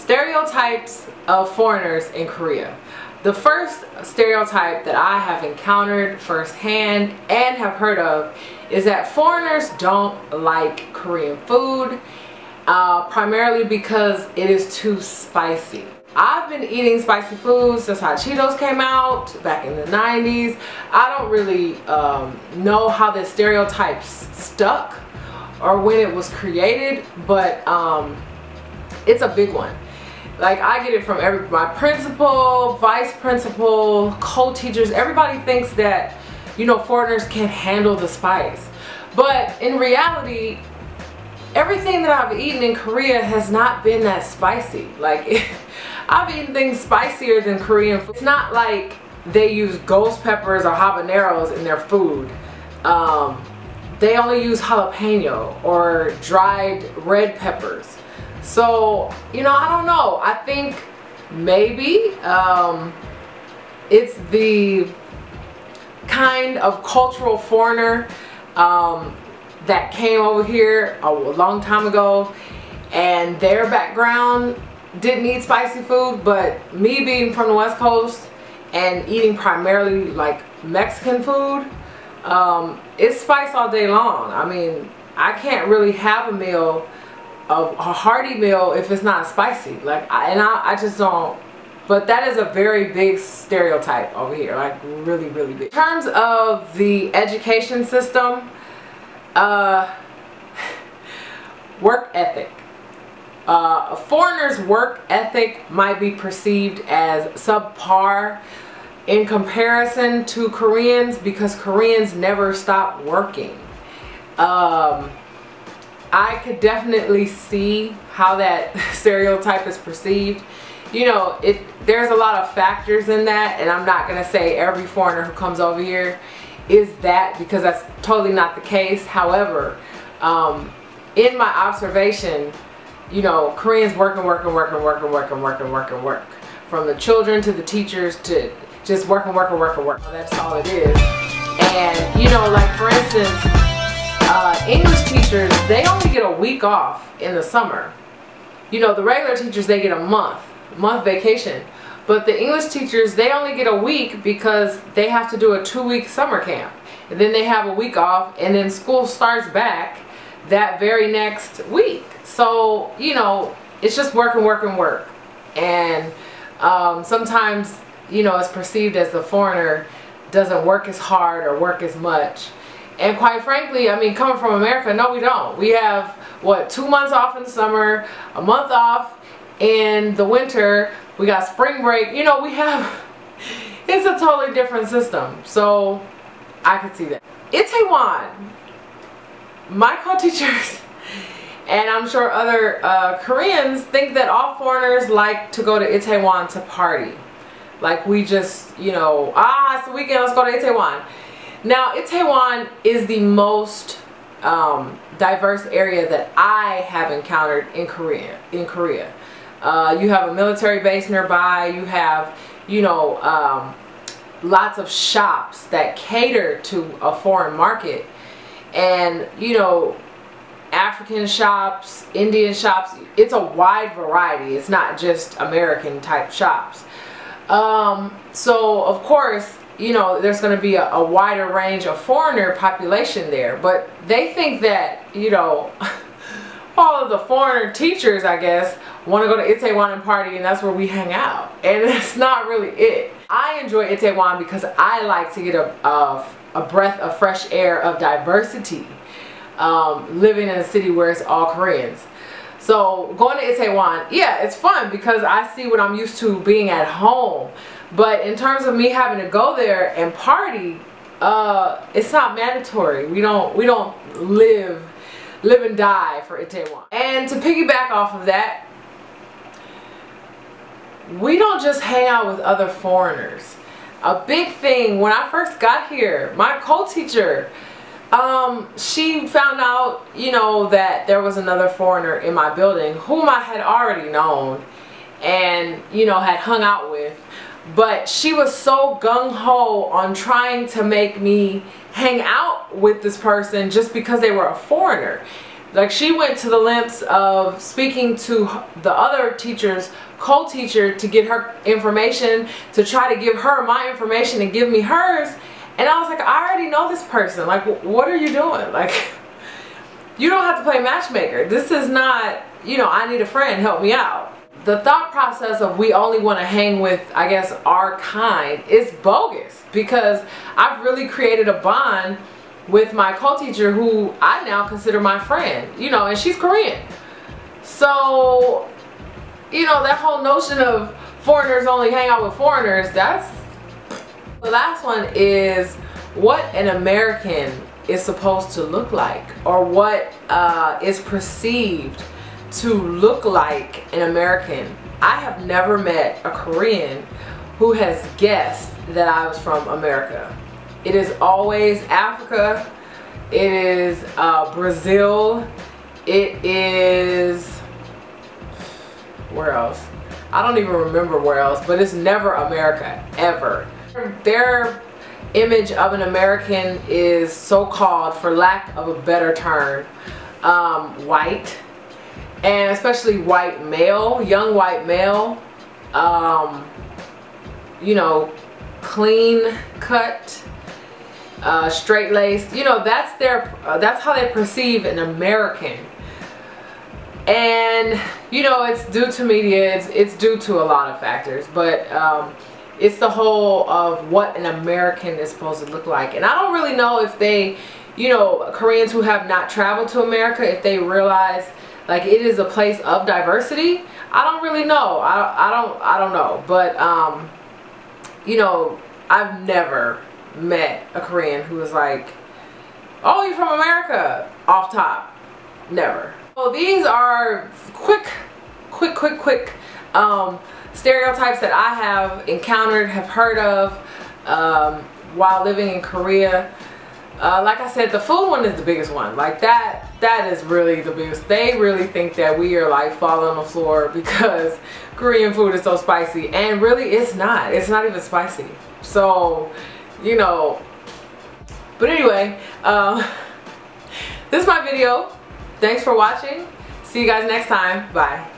Stereotypes of foreigners in Korea. The first stereotype that I have encountered firsthand and have heard of is that foreigners don't like Korean food, primarily because it is too spicy. I've been eating spicy foods since hot Cheetos came out back in the 90s. I don't really know how this stereotype stuck or when it was created, but it's a big one. Like, I get it from my principal, vice principal, co-teachers. Everybody thinks that, you know, foreigners can't handle the spice. But in reality, everything that I've eaten in Korea has not been that spicy. Like, I've eaten things spicier than Korean food. It's not like they use ghost peppers or habaneros in their food. They only use jalapeno or dried red peppers. So, you know, I don't know. I think maybe it's the kind of cultural foreigner that came over here a long time ago, and their background didn't eat spicy food. But me being from the West Coast and eating primarily like Mexican food, it's spice all day long. I mean, I can't really have a meal, a hearty meal, if it's not spicy. Like, I just don't. But that is a very big stereotype over here, like really, really big. In terms of the education system, work ethic. A foreigner's work ethic might be perceived as subpar in comparison to Koreans, because Koreans never stop working. I could definitely see how that stereotype is perceived. You know, there's a lot of factors in that, and I'm not going to say every foreigner who comes over here is that, because that's totally not the case. However, in my observation, you know, Koreans work. From the children to the teachers to just work. That's all it is. And, you know, like for instance, English teachers, they only get a week off in the summer. You know, the regular teachers, they get a month vacation. But the English teachers, they only get a week because they have to do a 2-week summer camp. And then they have a week off, and then school starts back that very next week. So, you know, it's just work. And sometimes, you know, it's perceived as the foreigner doesn't work as hard or work as much. And quite frankly, I mean, coming from America, no, we don't. We have, what, 2 months off in the summer, a month off in the winter, we got spring break. You know, we have, it's a totally different system. So I could see that. Itaewon, my co-teachers, and I'm sure other Koreans think that all foreigners like to go to Itaewon to party. Like, we just, you know, it's the weekend, let's go to Itaewon. Now, Itaewon is the most diverse area that I have encountered in Korea. You have a military base nearby. You have, you know, lots of shops that cater to a foreign market. And, you know, African shops, Indian shops. It's a wide variety. It's not just American type shops. So, of course, you know, there's going to be a wider range of foreigner population there. But they think that, you know, all of the foreigner teachers, I guess, want to go to Itaewon and party, and that's where we hang out. And that's not really it. I enjoy Itaewon because I like to get a breath of fresh air of diversity, living in a city where it's all Koreans. So going to Itaewon, yeah, it's fun because I see what I'm used to being at home. But in terms of me having to go there and party, it's not mandatory. We don't live and die for Itaewon. And to piggyback off of that, we don't just hang out with other foreigners. A big thing, when I first got here, my co-teacher, she found out, you know, that there was another foreigner in my building whom I had already known and, you know, had hung out with. But she was so gung-ho on trying to make me hang out with this person just because they were a foreigner. Like, she went to the lengths of speaking to the other teacher's co-teacher to get her information, to try to give her my information and give me hers. And I was like, I already know this person. Like, what are you doing? Like, you don't have to play matchmaker. This is not, you know, I need a friend, help me out. The thought process of we only want to hang with, I guess, our kind is bogus, because I've really created a bond with my co-teacher who I now consider my friend, you know, and she's Korean. So, you know, that whole notion of foreigners only hang out with foreigners, that's... The last one is what an American is supposed to look like, or what is perceived to look like an American. I have never met a Korean who has guessed that I was from America. It is always Africa, it is Brazil, it is, where else? I don't even remember where else, but it's never America, ever. Their image of an American is so-called, for lack of a better term, white, and especially white male, young white male, you know, clean cut, straight-laced. You know, that's their that's how they perceive an American. And you know, it's due to media, it's due to a lot of factors, but it's the whole of what an American is supposed to look like. And I don't really know if they, you know, Koreans who have not traveled to America, if they realize like it is a place of diversity. I don't really know. I don't know. But you know, I've never met a Korean who was like, oh, you're from America, off top. Never. So these are quick stereotypes that I have encountered, have heard of while living in Korea. Like I said, the food one is the biggest one. Like that is really the biggest. They really think that we are like falling on the floor because Korean food is so spicy, and really it's not. It's not even spicy. So, you know, but anyway, this is my video. Thanks for watching. See you guys next time. Bye.